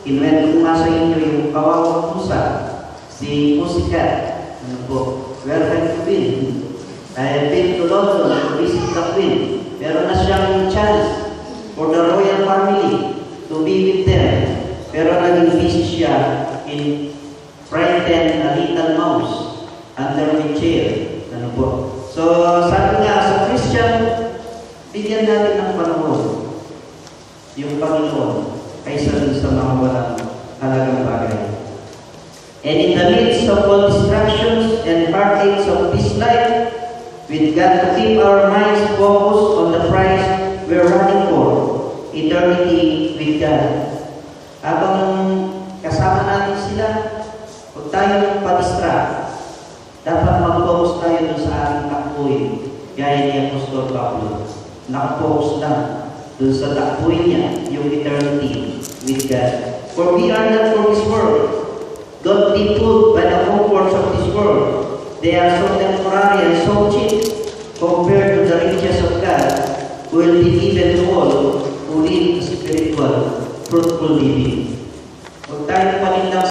Kinuwento ko nga sa inyo yung kawawang pusa, si Pussycat. Ano po? Where have you been? I have been to London to visit the Queen. Meron na siyang chance for the royal family to be with them. Pero naging busy siya in frighten a little mouse under my chair. Ano po? So, sabi nga sa Christian, bigyan natin ng panahon yung Panginoon kaysa dun sa mga walang halagang bagay. And in the midst of all distractions and heartaches of this life, we've got to keep our minds focused on the prize we're running for, eternity with God. Habang kasama natin sila, huwag tayong pa-distract. Dapat mag-focus tayo dun sa ating takbuhin, gaya ni Apostol Pablo. Nakapokus lang dun sa takbuhin niya, yung eternity with God. For we are not from this world. Don't be fooled by the comforts of this world. They are so temporary and so cheap compared to the riches of God, who will be given to all who live spiritual, fruitful living.